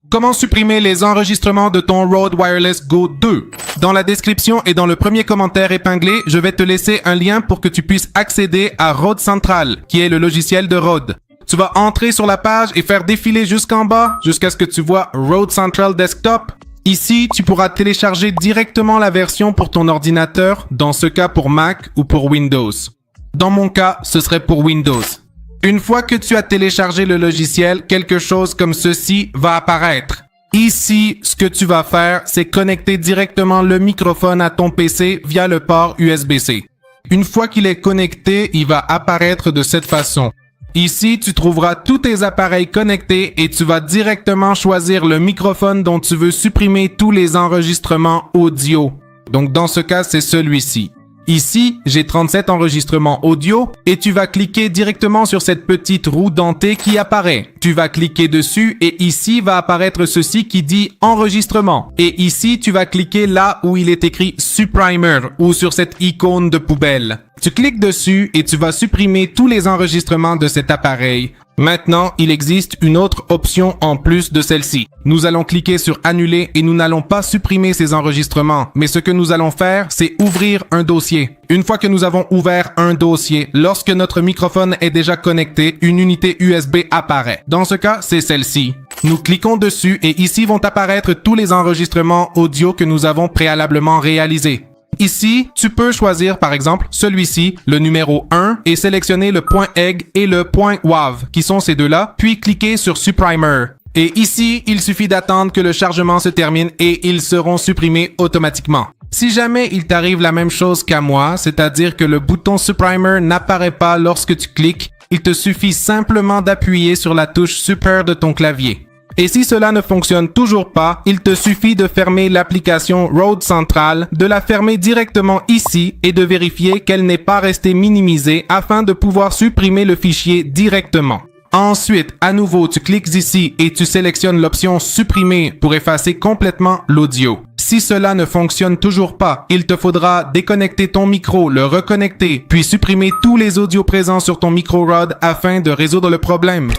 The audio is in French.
Comment supprimer les enregistrements de ton Rode Wireless Go 2? Dans la description et dans le premier commentaire épinglé, je vais te laisser un lien pour que tu puisses accéder à Rode Central, qui est le logiciel de Rode. Tu vas entrer sur la page et faire défiler jusqu'en bas, jusqu'à ce que tu vois Rode Central Desktop. Ici, tu pourras télécharger directement la version pour ton ordinateur, dans ce cas pour Mac ou pour Windows. Dans mon cas, ce serait pour Windows. Une fois que tu as téléchargé le logiciel, quelque chose comme ceci va apparaître. Ici, ce que tu vas faire, c'est connecter directement le microphone à ton PC via le port USB-C. Une fois qu'il est connecté, il va apparaître de cette façon. Ici, tu trouveras tous tes appareils connectés et tu vas directement choisir le microphone dont tu veux supprimer tous les enregistrements audio. Donc dans ce cas, c'est celui-ci. Ici, j'ai 37 enregistrements audio et tu vas cliquer directement sur cette petite roue dentée qui apparaît. Tu vas cliquer dessus et ici va apparaître ceci qui dit enregistrement. Et ici, tu vas cliquer là où il est écrit supprimer ou sur cette icône de poubelle. Tu cliques dessus et tu vas supprimer tous les enregistrements de cet appareil. Maintenant, il existe une autre option en plus de celle-ci. Nous allons cliquer sur annuler et nous n'allons pas supprimer ces enregistrements, mais ce que nous allons faire, c'est ouvrir un dossier. Une fois que nous avons ouvert un dossier, lorsque notre microphone est déjà connecté, une unité USB apparaît. Dans ce cas, c'est celle-ci. Nous cliquons dessus et ici vont apparaître tous les enregistrements audio que nous avons préalablement réalisés. Ici, tu peux choisir par exemple celui-ci, le numéro 1, et sélectionner le .egg et le .wav, qui sont ces deux-là, puis cliquer sur Supprimer. Et ici, il suffit d'attendre que le chargement se termine et ils seront supprimés automatiquement. Si jamais il t'arrive la même chose qu'à moi, c'est-à-dire que le bouton Supprimer n'apparaît pas lorsque tu cliques, il te suffit simplement d'appuyer sur la touche Super de ton clavier. Et si cela ne fonctionne toujours pas, il te suffit de fermer l'application Rode Central, de la fermer directement ici et de vérifier qu'elle n'est pas restée minimisée afin de pouvoir supprimer le fichier directement. Ensuite, à nouveau, tu cliques ici et tu sélectionnes l'option Supprimer pour effacer complètement l'audio. Si cela ne fonctionne toujours pas, il te faudra déconnecter ton micro, le reconnecter, puis supprimer tous les audios présents sur ton micro Rode afin de résoudre le problème.